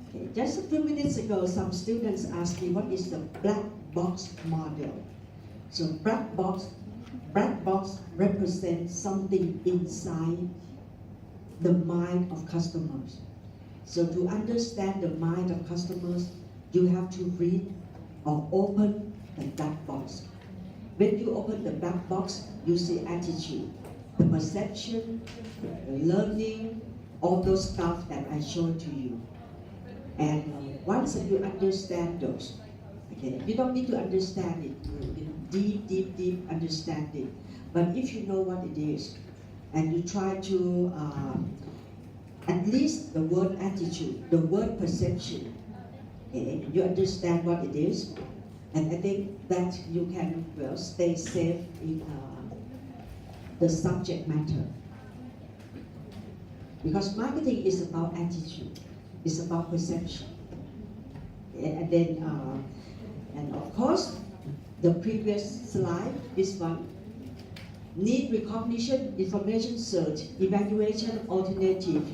Okay, just a few minutes ago, some students asked me what is the black box model. So black box represents something inside the mind of customers. So to understand the mind of customers, you have to read or open the black box. When you open the black box, you see attitude, the perception, the learning, all those stuff that I showed to you. And once you understand those, okay, you don't need to understand it, deep understanding. But if you know what it is, and you try to, at least the word attitude, the word perception, okay, you understand what it is, and I think that you can, well, stay safe in the subject matter. Because marketing is about attitude, it's about perception. And then, and of course, the previous slide, this one, need recognition, information search, evaluation, alternatives.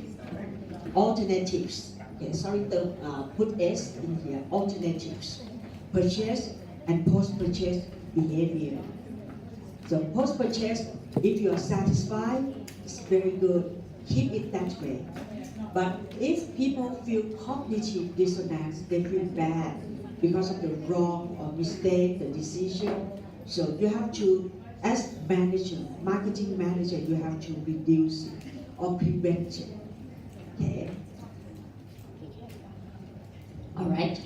Okay, sorry to put S in here, alternatives. Purchase and post-purchase behavior. So post-purchase, if you are satisfied, it's very good. Keep it that way. But if people feel cognitive dissonance, they feel bad because of the wrong or mistake, the decision. So you have to, as manager, marketing manager, you have to reduce it or prevent it. Okay. All right.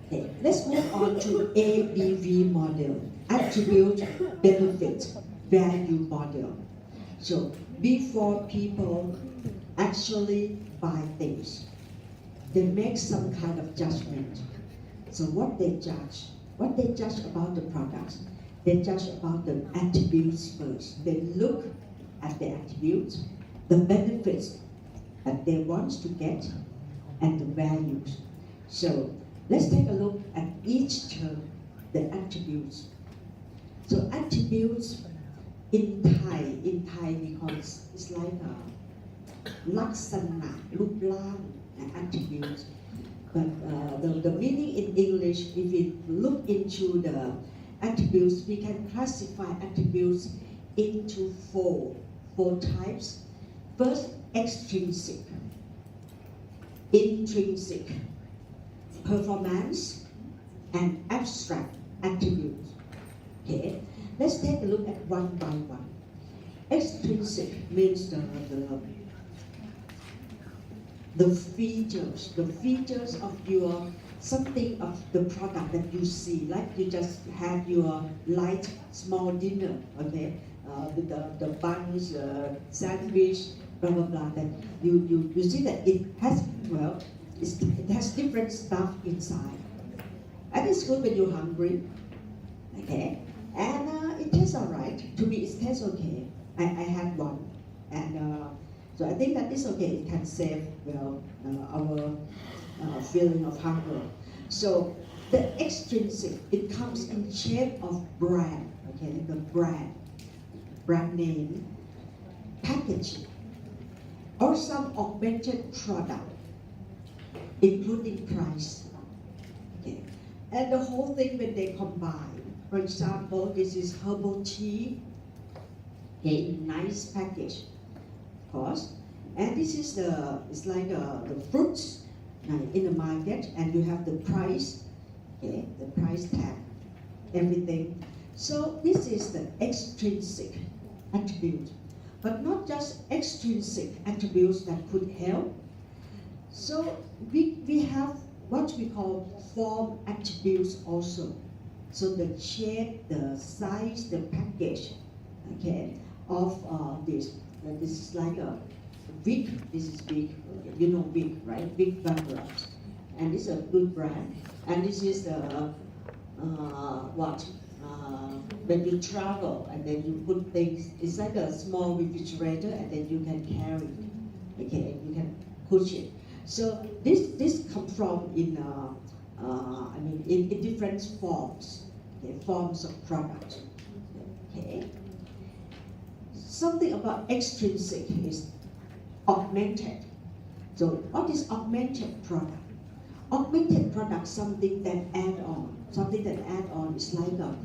Okay. Let's move on to ABV model, attribute, benefit, value model. So before people actually buy things, they make some kind of judgment. So what they judge about the products, they judge about the attributes first. They look at the attributes, the benefits that they want to get, and the values. So let's take a look at each term, the attributes. So attributes in Thai we call it, it's like laksana, รูปร่าง, attributes. But the meaning in English, if we look into the attributes, we can classify attributes into four types. First, extrinsic, intrinsic, performance, and abstract attributes. Okay, let's take a look at one by one. Extrinsic means the features of your, something of the product that you see, like you just had your light small dinner, okay, with the buns, sandwich, blah blah blah. That you see that it has, well, it has different stuff inside, and it's good when you're hungry, okay, and it tastes alright. To me, it tastes okay. I had one, and so I think that is okay. It can save, well, our feeling of hunger. So the extrinsic, it comes in shape of brand, okay, the brand name, packaging, or some augmented product, including price. Okay, and the whole thing when they combine. For example, this is herbal tea, okay, in nice package. Cost. And this is it's like the fruits in the market, and you have the price, okay, the price tag, everything. So this is the extrinsic attribute, but not just extrinsic attributes that could help. So we have what we call form attributes also. So the shape, the size, the package, okay, of this. This is like a Vic, this is big, you know Vic, right? Big Bambras. And this is a good brand. And this is when you travel and then you put things, it's like a small refrigerator and then you can carry it, okay, you can push it. So this comes from in different forms, okay, forms of product, okay. Something about extrinsic is augmented. So what is augmented product? Augmented product, something that add on. Something that add on is like a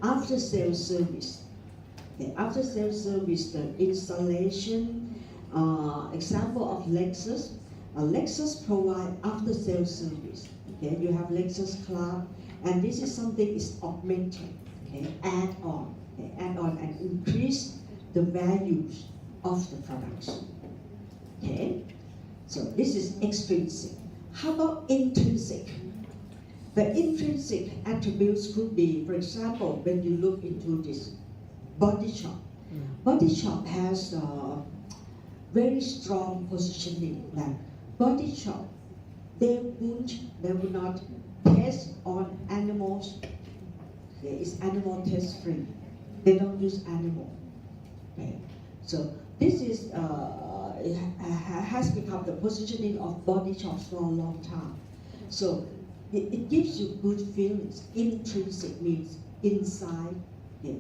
after sales service. Okay, after sales service, the installation, example of Lexus. Lexus provide after sales service. Okay, you have Lexus Club, and this is something is augmented. Okay, add on, okay, add on and increase the values of the products. Okay, so this is extrinsic. How about intrinsic? The intrinsic attributes could be, for example, when you look into this Body Shop. Body Shop has a very strong positioning that Body Shop, they would not test on animals. It's animal test free. They don't use animal. Okay, so this is has become the positioning of Body Shops for a long time. So it gives you good feelings. Intrinsic means inside. Yeah.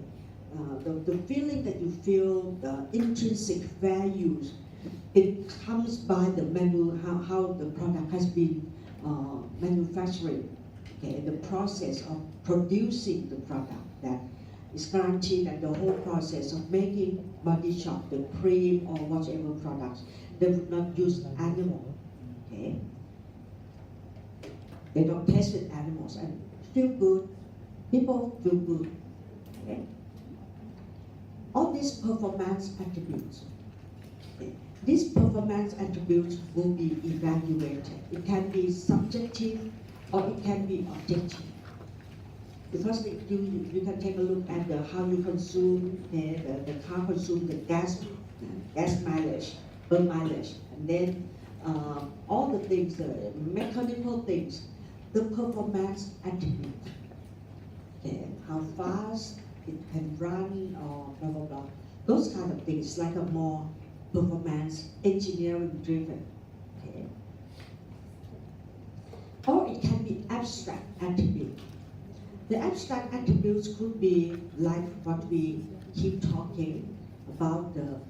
The feeling that you feel, the intrinsic values, it comes by the how the product has been manufactured. Okay, the process of producing the product that is guaranteed that the whole process of making Body Shop, the cream or whatever products, they would not use animal. Okay, they don't test with animals and feel good. People feel good. Okay, all these performance attributes. Okay. These performance attributes will be evaluated. It can be subjective or it can be objective. Because you can take a look at how you consume, the car consume the gas mileage, per mileage, and then all the things, the mechanical things, the performance attributes. Okay, how fast it can run or blah blah blah. Those kind of things, like a more performance engineering driven. Okay. Or it can be abstract attribute. The abstract attributes could be like what we keep talking about, the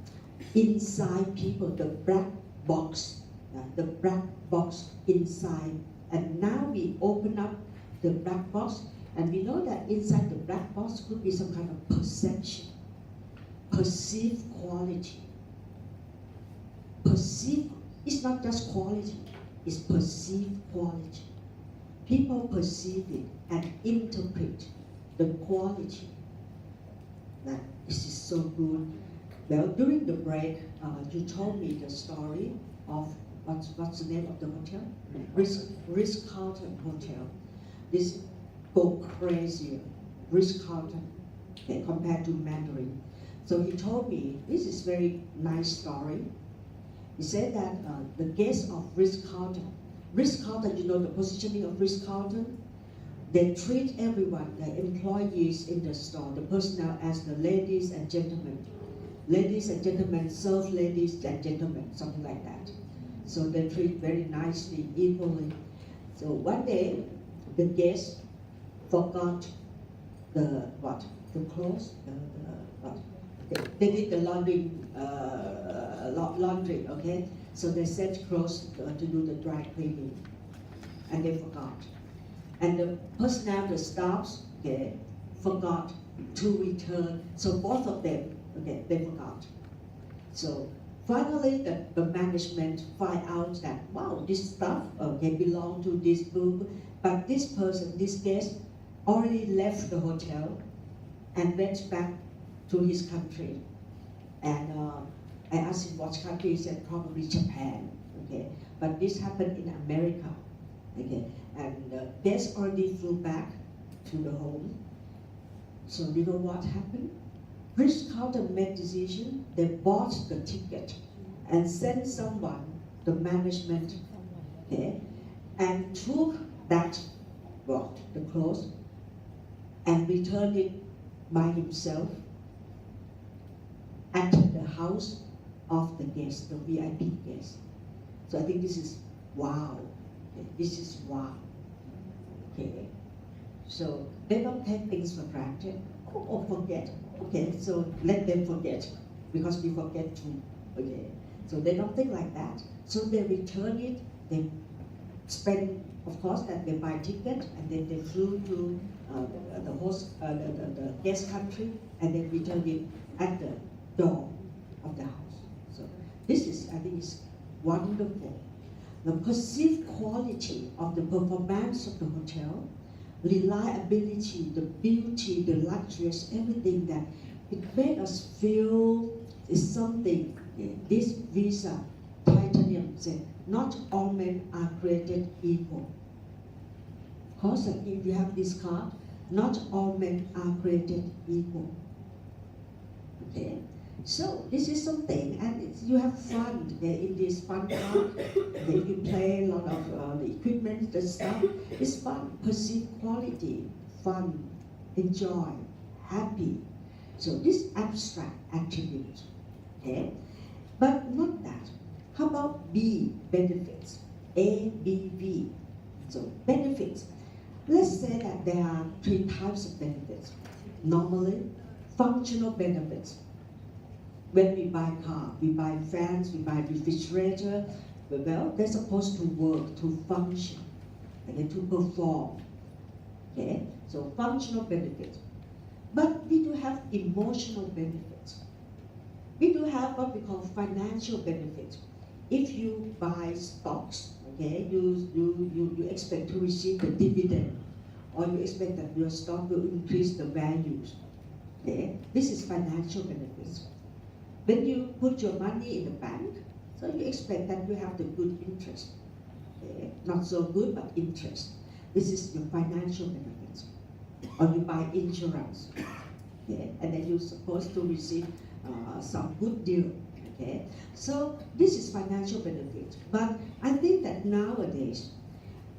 inside people, the black box inside. And now we open up the black box, and we know that inside the black box could be some kind of perception, perceived quality. Perceived, it's not just quality, it's perceived quality. People perceive it and interpret the quality. That this is so good. Well, during the break, you told me the story of what's the name of the hotel? Ritz-Carlton Hotel. This go crazier, Ritz-Carlton, okay, compared to Mandarin. So he told me this is very nice story. He said that the guests of Ritz-Carlton, you know the positioning of Ritz-Carlton, they treat everyone, the employees in the store, the personnel, as the ladies and gentlemen. Ladies and gentlemen serve ladies and gentlemen, something like that. So they treat very nicely, equally. So one day, the guests forgot the clothes, they did the laundry, okay? So they sent clothes to do the dry cleaning, and they forgot. And the personnel, the staffs, okay, forgot to return. So both of them, okay, they forgot. So finally, the management find out that, wow, this stuff, okay, belong to this group, but this person, this guest, already left the hotel and went back to his country. And I asked him what country. He said probably Japan. Okay, but this happened in America. Okay, and the guest already flew back to the home. So you know what happened? Ritz-Carlton made decision. They bought the ticket and sent someone, the management, okay, and took that, the clothes, and returned it by himself at the house of the guest, the VIP guest. So I think this is wow. Okay, this is wow. Okay. So they don't take things for granted or forget. Okay, so let them forget, because we forget too. Okay. So they don't think like that. So they return it, they spend, of course, that they buy ticket and then they flew to the host, the guest country, and then return it at the door of the house. So this is, I think, is wonderful. The perceived quality of the performance of the hotel, reliability, the beauty, the luxuries, everything that it made us feel is something. This visa, titanium said, not all men are created equal. Because if you have this card, not all men are created equal. Okay, so this is something, and you have fun in this fun park. You play a lot of the equipment, the stuff. It's fun, perceived quality, fun, enjoy, happy. So this abstract attribute. Okay, but not that. How about B, benefits? A, B, B. So benefits. Let's say that there are 3 types of benefits. Normally, functional benefits. When we buy car, we buy fans, we buy refrigerator, well, they're supposed to work, to function, okay, to perform. Okay, so functional benefits. But we do have emotional benefits. We do have what we call financial benefits. If you buy stocks, okay, you expect to receive the dividend, or you expect that your stock will increase the values. Okay, this is financial benefits. When you put your money in the bank, so you expect that you have the good interest. Okay, not so good, but interest. This is your financial benefits. Or you buy insurance, okay, and then you're supposed to receive some good deal. Okay, so this is financial benefit. But I think that nowadays,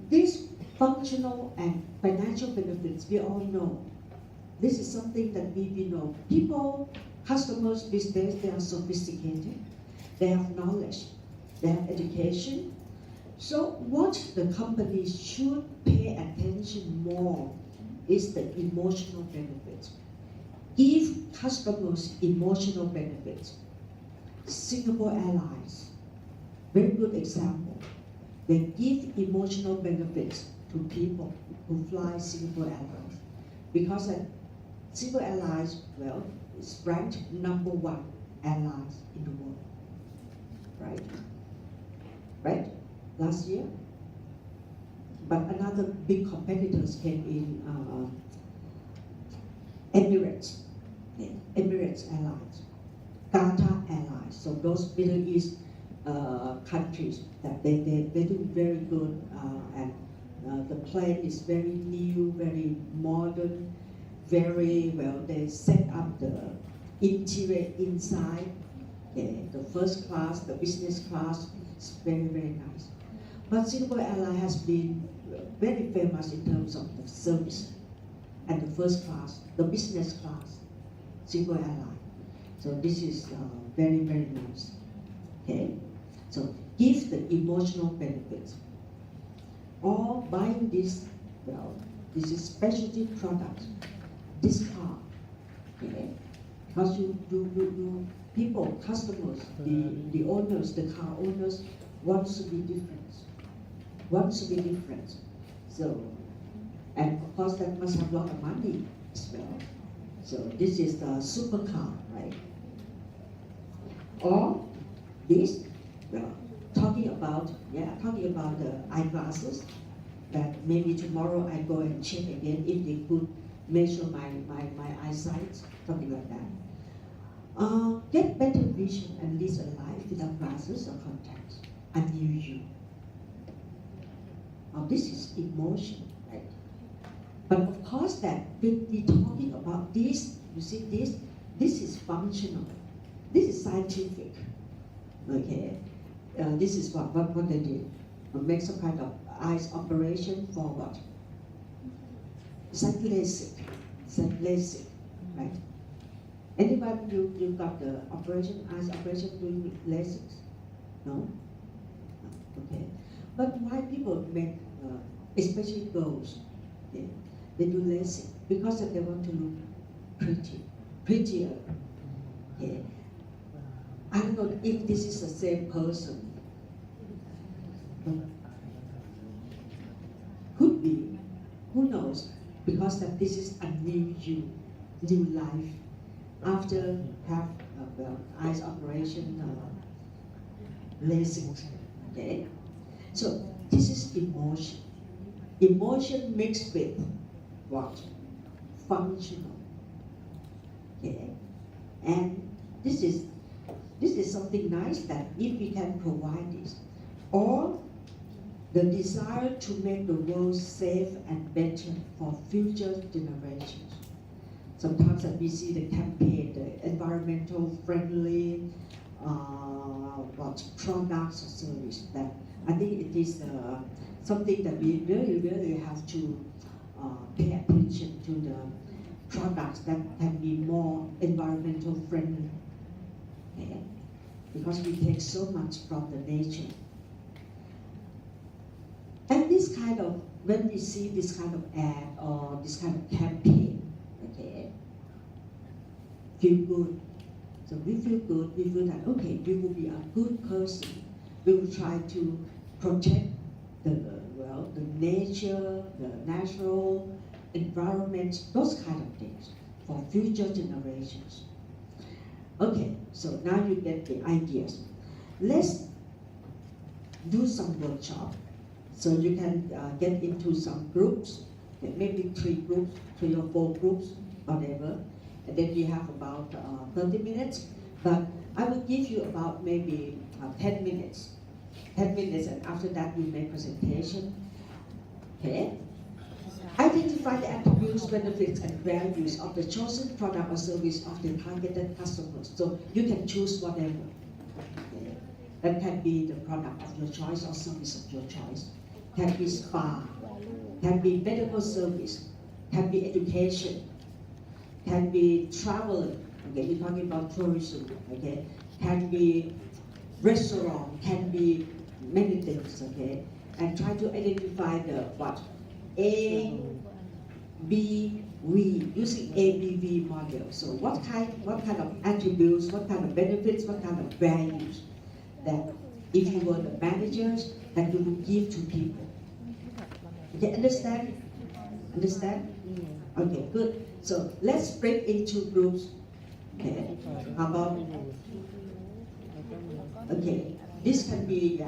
these functional and financial benefits, we all know. This is something that we know. People, customers these days, they are sophisticated. They have knowledge. They have education. So what the companies should pay attention more is the emotional benefits. Give customers emotional benefits. Singapore Airlines, very good example. They give emotional benefits to people who fly Singapore Airlines. Because Singapore Airlines, well, is ranked #1 airlines in the world. Right? Right? Last year. But another big competitors came in, Emirates. Emirates Airlines, Qatar Airlines. So those Middle East countries, that they do very good, and the plane is very new, very modern, very well. They set up the interior inside. Okay, the first class, the business class, is very, very nice. But Singapore Airlines has been very famous in terms of the service and the first class, the business class, Singapore Airlines. So this is very, very nice. Okay, so give the emotional benefits. Or buying this, well, this is specialty product, this car. Okay, because you people, customers, the owners, the car owners wants to be different. Wants to be different. So, and of course that must have a lot of money as well. So this is the supercar, right? Or this, well, talking about the eyeglasses, that maybe tomorrow I go and check again if they could measure my eyesight, something like that. Get better vision and live a life without glasses or contacts. A new you. This is emotion, right? But of course that when we're talking about this, you see this is functional. This is scientific. Okay, this is what they did. Make some kind of eyes operation for what? It's like LASIK. It's like LASIK, right? Anybody you got the operation, eyes operation doing LASIK? No? Okay. But why people make, especially girls, yeah, they do LASIK? Because they want to look prettier. Okay. I don't know if this is the same person. Who knows? Because that this is a new you, new life. After have eyes operation, LASIK. Okay, so this is emotion. Emotion mixed with what? Functional. Okay, and this is something nice that if we can provide this, or the desire to make the world safe and better for future generations. Sometimes we see the campaign, the environmental friendly products or service. That I think it is something that we really have to pay attention to the products that can be more environmental friendly. Okay? Because we take so much from the nature. And this kind of, when we see this kind of ad or this kind of campaign, okay, feel good. So we feel good, we feel that, okay, we will be a good person. We will try to protect the nature, the natural environment, those kind of things for future generations. Okay, so now you get the ideas. Let's do some workshop. So you can get into some groups, maybe 3 groups, 3 or 4 groups, whatever. And then we have about 30 minutes. But I will give you about maybe 10 minutes. 10 minutes, and after that you make presentation. Okay? Identify the attributes, benefits, and values of the chosen product or service of the targeted customers. So you can choose whatever. Okay? That can be the product of your choice or service of your choice. Can be spa, can be medical service, can be education, can be travel. Okay, we're talking about tourism. Okay, can be restaurant, can be many things. Okay, and try to identify the what A, B, V, using ABV model. So what kind of attributes, what kind of benefits, what kind of values that if you were the managers that you would give to people. Okay, understand? Understand? Okay, good. So let's break into groups. Okay, how about? Okay, this can be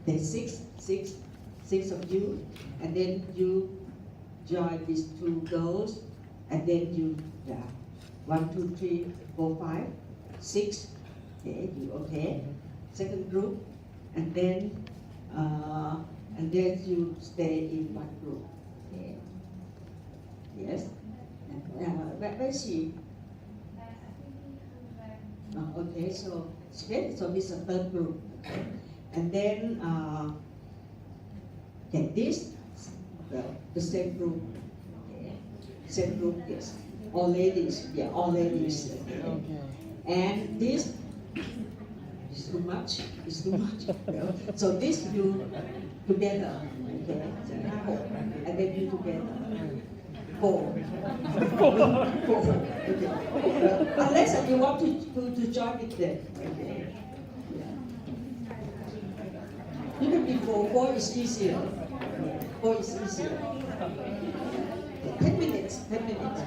there's six of you, and then you join these 2 girls, and then you 1, 2, 3, 4, 5, 6. Okay, you okay? Second group, and then you stay in one group. Okay. Yes. Where is she? Okay, so this is a third group. Okay. And then okay, this the same group. Okay. Same group, yes. All ladies, all ladies. Okay. And this is too much. It's too much. So this you together, okay? And then you together. 4. 4. Okay. Unless you want to join with them. Okay. You can be 4. 4 is easier. 4 is easier. 10 minutes. 10 minutes.